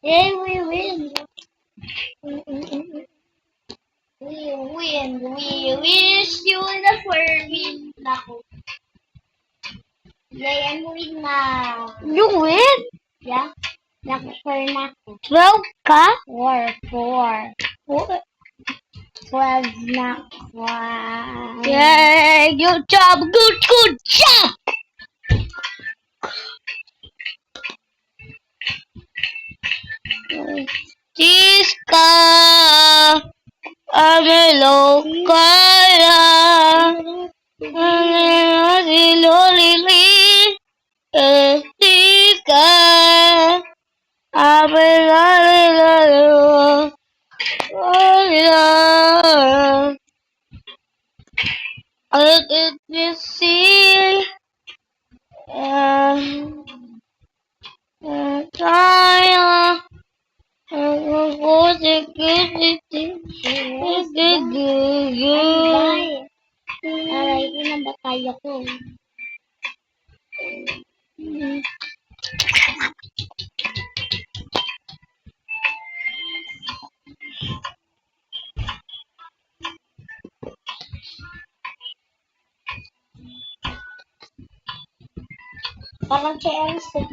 Yay, we win. We win. We wish you the Furby. Naku. Yan win na. You win? Yeah. Nag-4 na ako. 12 ka? 4. 12 na. 1. Yay! Good job! Good job! Tiska Amelo Kaya Lolili Tiska Amelo I did see Kaya was it good? Aray ko na ba kaya ko? Parang si Eris eh.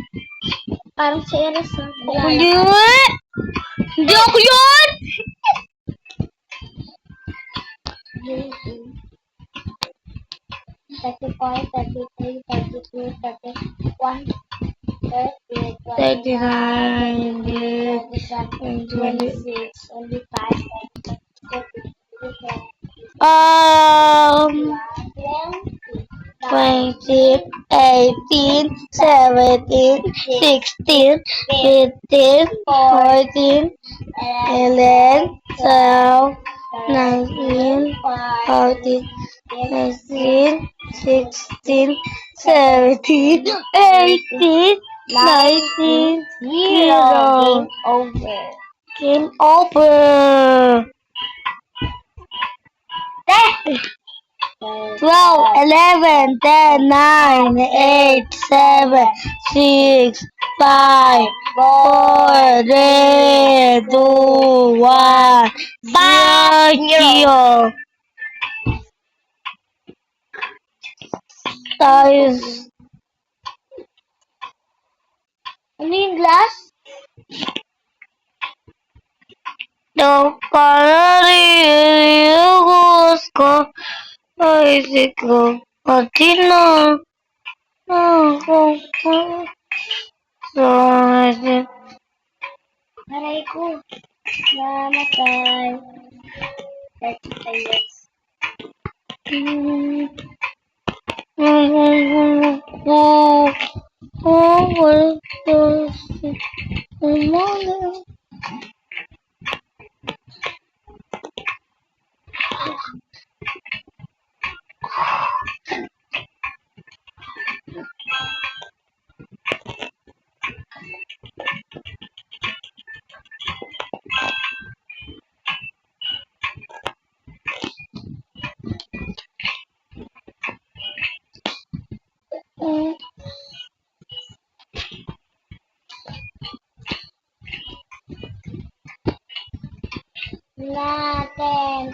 Parang si Eris eh. Hindi ako yun! 35, 33, 32, 31, 30, 39, 27, 26, 25, 20, 18, 17, 16, 15, 14, 11, 12, 19, 14, 15, 16, 17, 18, 19, 0. over. Game over. 12, 11, 10, 9, 8, 7, 6, 5, 4, 3, 2, 1. Zero. Tayo. Ano yung glass? No para rin gusto ay siguro patino ako so Aray ko. Namatay. 35 years. Natin.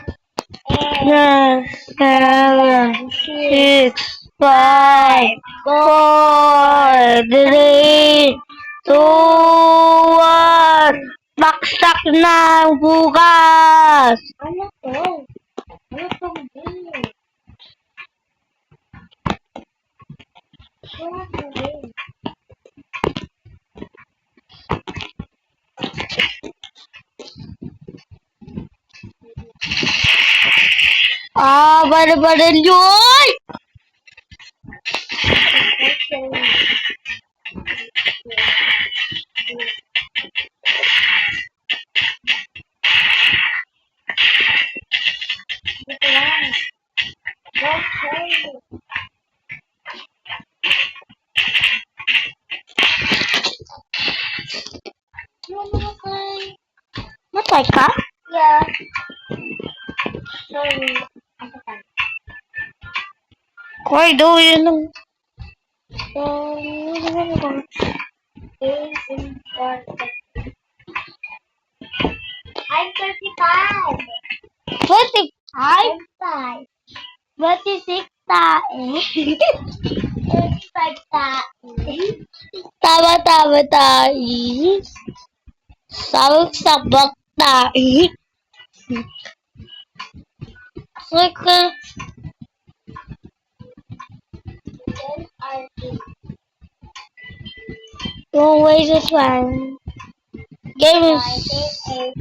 7, 6, 5, 4, 3, 2, 1. Baksak na ang bukas! Ano to? Ano to? Ano to? Badan-badan yun! Dito lang. Go, ka? Yeah. Sorry. Why do you know? Is important. I'm 35. 25? 35. 26 tayo. 35 tayo. Tama-tama tayo. Sabak-sabak tayo. Saka, Then I do. yung ways is one. Game is 18,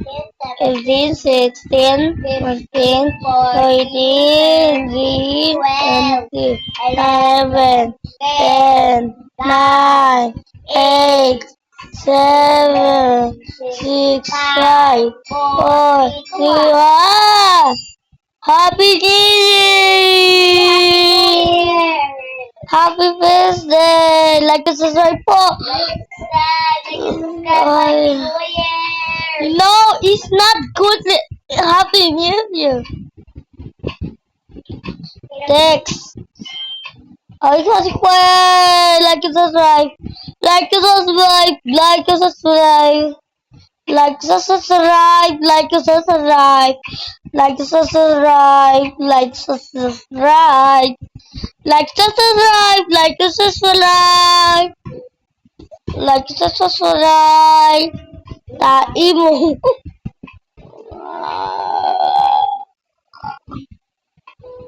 15, 16, 14, 14, 13, 11, 10, 9, 8, 7, 6, 5, 4, 3, 1. Happy New Year! Happy birthday! Like and subscribe po! No, it's not good. Happy New Year. Thanks. Like and subscribe. Like and subscribe. Like and subscribe. Like and subscribe. Like and subscribe. Like and subscribe. Like and subscribe. Like and subscribe. Like and subscribe. Like and subscribe. Like and subscribe. Tai mo.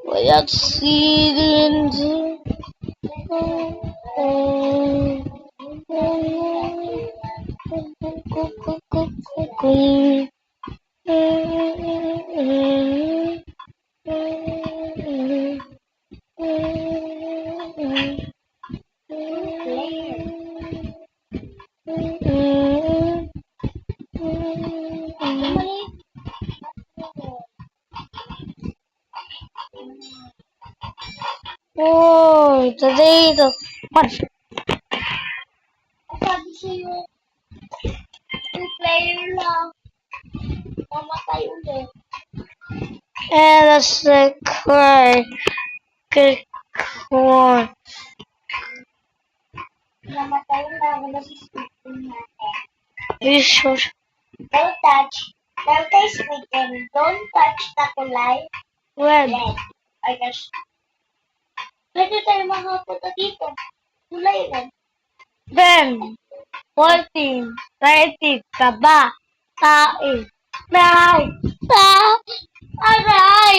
Wayak silin. Oh, today the fun. Sabi sa'yo, 2-player lang. Mamatay ulit. And that's the card. Good one. Namatay na. Wala si Squidward natin. You sure? Don't touch. Don't touch Squidward. Don't touch the kulay. When? Red. I guess. Pwede tayo makapunta dito. Kulay red. 10, 14, 13, kaba, tae, now, aray,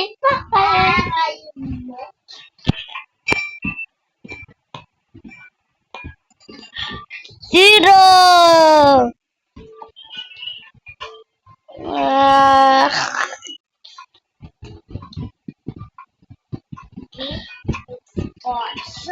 Ay, mo. zero. Horse.